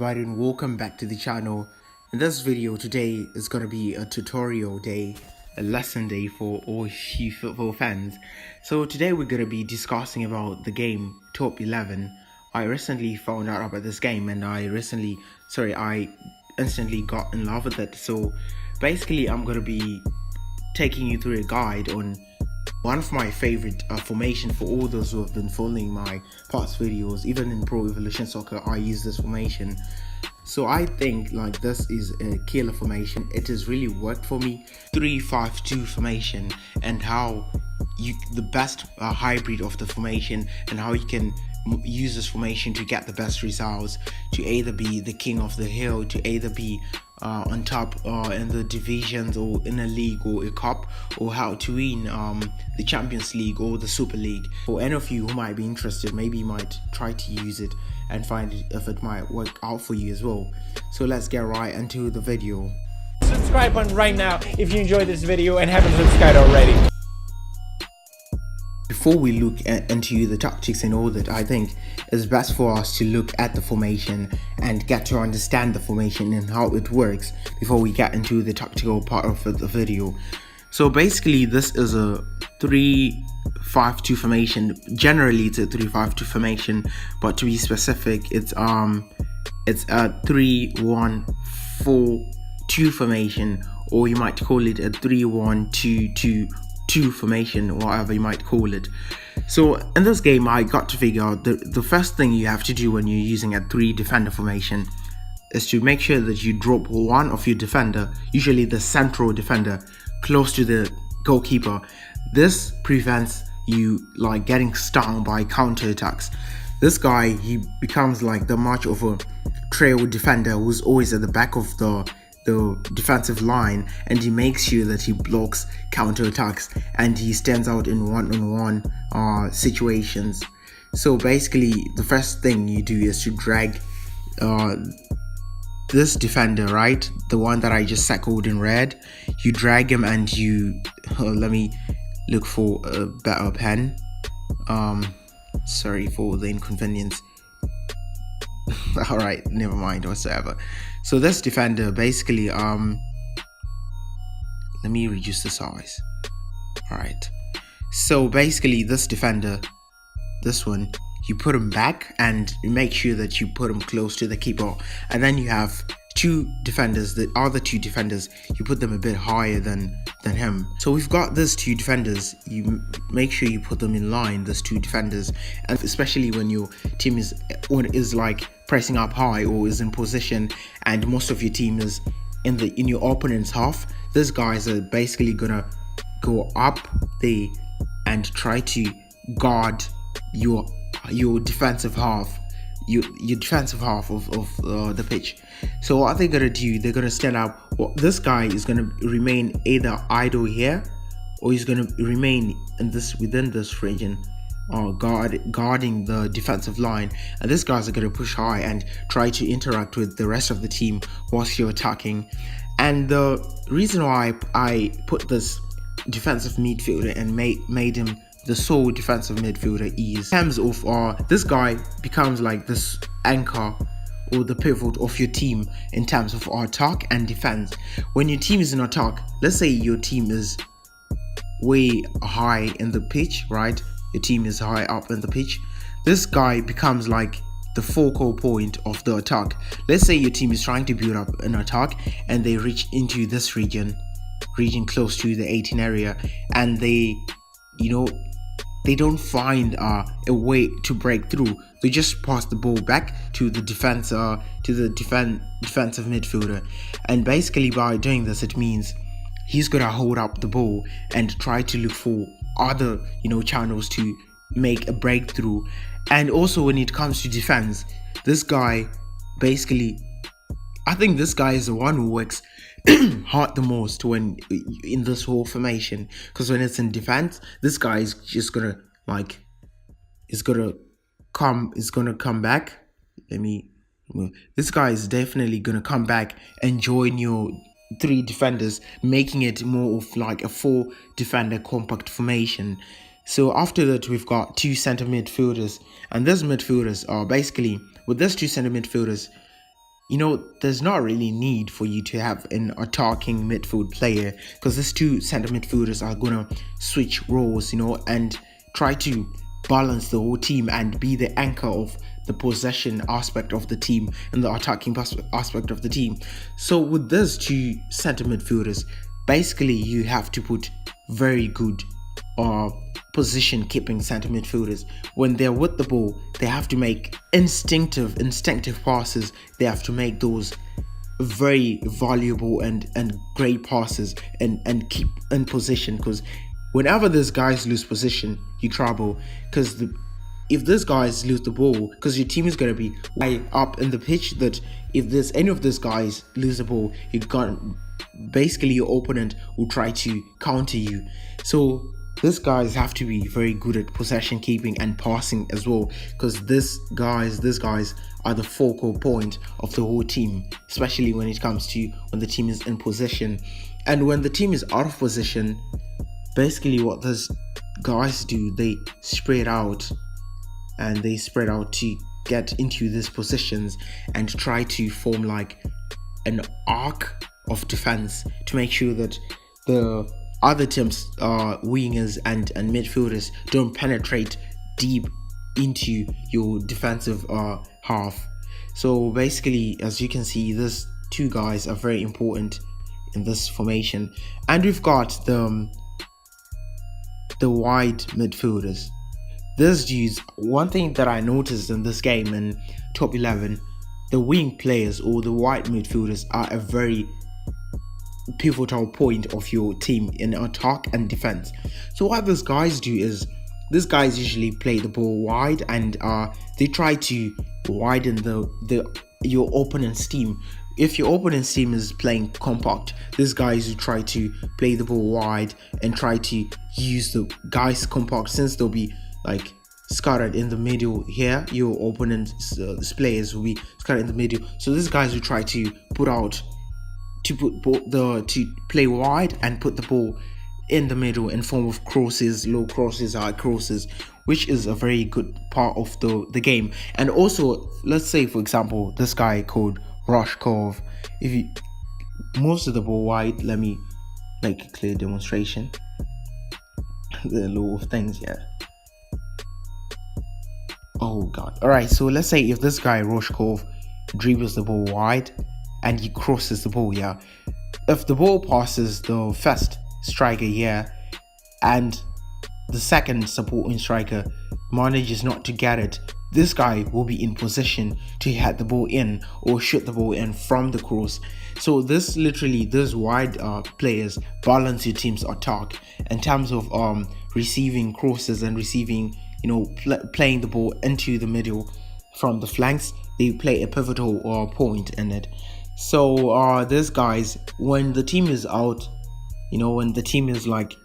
everybody, and welcome back to the channel. In this video today is going to be a tutorial day, a lesson day for all you football fans. So today we're going to be discussing about the game Top 11. I recently found out about this game and I instantly got in love with it. So basically I'm going to be taking you through a guide on one of my favorite formation for all those who have been following my past videos. Even in Pro Evolution Soccer I use this formation, so I think like this is a killer formation. It has really worked for me. 3-5-2 formation, and how the best hybrid of the formation, and how you can use this formation to get the best results, to either be the king of the hill, to either be on top in the divisions or in a league or a cup, or how to win the Champions League or the Super League. For any of you who might be interested, maybe you might try to use it and find if it might work out for you as well. So let's get right into the video. Subscribe button right now if you enjoyed this video and haven't subscribed already. Before we look into the tactics and all that, I think it's best for us to look at the formation and get to understand the formation and how it works before we get into the tactical part of the video. So basically this is a 3-5-2 formation. Generally it's a 3-5-2 formation, but to be specific it's a 3-1-4-2 formation, or you might call it a 3-1-2-2 formation, whatever you might call it. So in this game I got to figure out the first thing you have to do when you're using a 3 defender formation is to make sure that you drop one of your defender, usually the central defender, close to the goalkeeper. This prevents you like getting stung by counter attacks. This guy, he becomes like the much of a trail defender who's always at the back of the defensive line, and he makes sure that he blocks counter attacks and he stands out in one-on-one situations. So basically the first thing you do is to drag this defender, right, the one that I just circled in red. You drag him and you let me look for a better pen. Sorry for the inconvenience. All right, never mind whatsoever. So this defender basically let me reduce the size. All right, so basically this defender, this one, you put him back and you make sure that you put him close to the keeper, and then you have two defenders, the other two defenders, you put them a bit higher than him. So we've got these two defenders, you make sure you put them in line, those two defenders, and especially when your team is like pressing up high or is in position and most of your team is in your opponent's half, these guys are basically gonna go up there and try to guard your defensive half, your defensive half of the pitch. So what they're gonna do, they're gonna stand up. Well, this guy is gonna remain either idle here, or he's gonna remain within this region, guarding the defensive line, and these guys are gonna push high and try to interact with the rest of the team whilst you're attacking. And the reason why I put this defensive midfielder and made him the sole defensive midfielder is in terms of this guy becomes like this anchor or the pivot of your team in terms of attack and defense. When your team is in attack, let's say your team is way high in the pitch, right? Your team is high up in the pitch. This guy becomes like the focal point of the attack. Let's say your team is trying to build up an attack and they reach into this region close to the 18 area, and they don't find a way to break through. They just pass the ball back to the defensive midfielder, and basically by doing this, it means he's gonna hold up the ball and try to look for other channels to make a breakthrough. And also when it comes to defense, this guy basically, I think this guy is the one who works hard the most when in this whole formation, because when it's in defense, this guy is just gonna come back. This guy is definitely gonna come back and join your 3 defenders, making it more of like a 4 defender compact formation. So after that, we've got 2 center midfielders, and these midfielders are basically, with these 2 center midfielders, there's not really need for you to have an attacking midfield player, because these two center midfielders are gonna switch roles, and try to balance the whole team and be the anchor of the possession aspect of the team and the attacking aspect of the team. So with these two center midfielders, basically you have to put very good position keeping center midfielders. When they're with the ball, they have to make instinctive passes. They have to make those very valuable and great passes and keep in position, because whenever these guys lose position, you trouble. Because if these guys lose the ball, because your team is going to be way up in the pitch, that if there's any of these guys lose the ball, you can't, basically your opponent will try to counter you. So these guys have to be very good at possession keeping and passing as well, because these guys are the focal point of the whole team, especially when it comes to when the team is in possession. And when the team is out of position, basically what those guys do, they spread out to get into these positions and try to form like an arc of defense to make sure that the other teams, wingers and midfielders, don't penetrate deep into your defensive half. So basically, as you can see, these two guys are very important in this formation. And we've got the wide midfielders. These dudes, one thing that I noticed in this game in top 11, the wing players or the wide midfielders are a very pivotal point of your team in attack and defense. So what these guys do is, these guys usually play the ball wide, and they try to widen your opponent's team. If your opponent's team is playing compact, these guys will try to play the ball wide and try to use the guys compact, since they'll be like scattered in the middle here. Your opponent's players will be scattered in the middle. So these guys will try to to play wide and put the ball in the middle in form of crosses, low crosses, high crosses, which is a very good part of the game. And also, let's say for example, this guy called Roshkov, if he moves the ball wide, let me make a clear demonstration. The law of things, yeah. Oh god. Alright, so let's say if this guy Roshkov dribbles the ball wide and he crosses the ball, yeah, if the ball passes the first striker here and the second supporting striker manages not to get it, this guy will be in position to head the ball in or shoot the ball in from the cross. So these wide players balance your team's attack in terms of receiving crosses and receiving, playing the ball into the middle from the flanks. They play a pivotal point in it. So these guys, when the team is out, when the team is like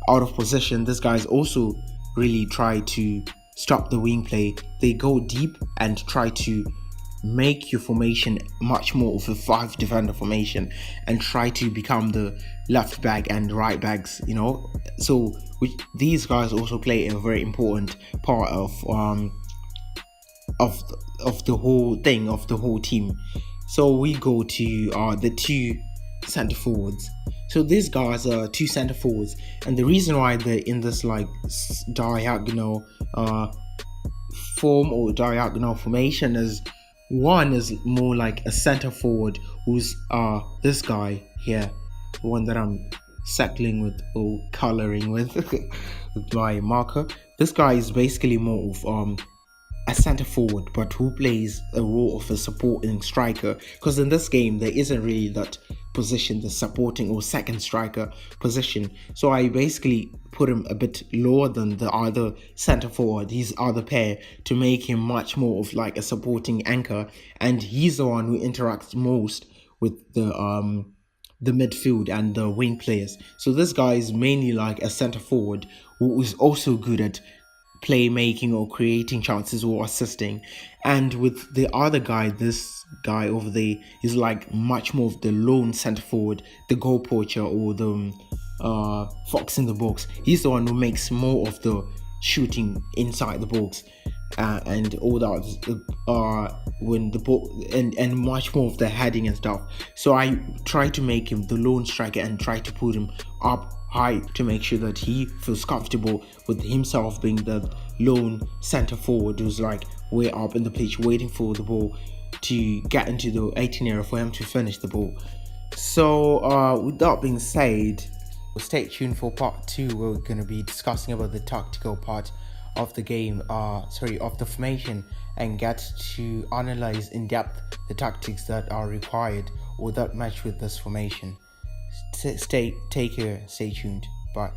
out of position, these guys also really try to stop the wing play. They go deep and try to make your formation much more of a 5 defender formation and try to become the left back and right backs, so these guys also play a very important part of the whole thing, of the whole team. So we go to the two center forwards. So these guys are two center forwards, and the reason why they're in this like diagonal form or diagonal formation is, one is more like a center forward, who's this guy here, the one that I'm circling with or coloring with with my marker. This guy is basically more of a center forward, but who plays a role of a supporting striker, because in this game there isn't really that position, the supporting or second striker position. So I basically put him a bit lower than the other center forward, his other pair, to make him much more of like a supporting anchor, and he's the one who interacts most with the midfield and the wing players. So this guy is mainly like a center forward who is also good at playmaking or creating chances or assisting. And with the other guy, this guy over there is like much more of the lone center forward, the goal poacher or the fox in the box. He's the one who makes more of the shooting inside the box. and all that when the ball and much more of the heading and stuff. So I try to make him the lone striker and try to put him up high to make sure that he feels comfortable with himself being the lone center forward who's like way up in the pitch waiting for the ball to get into the 18 area for him to finish the ball. So with that being said, stay tuned for part 2 where we're going to be discussing about the tactical part of the game, of the formation, and get to analyze in depth the tactics that are required or that match with this formation. Take care, stay tuned, bye.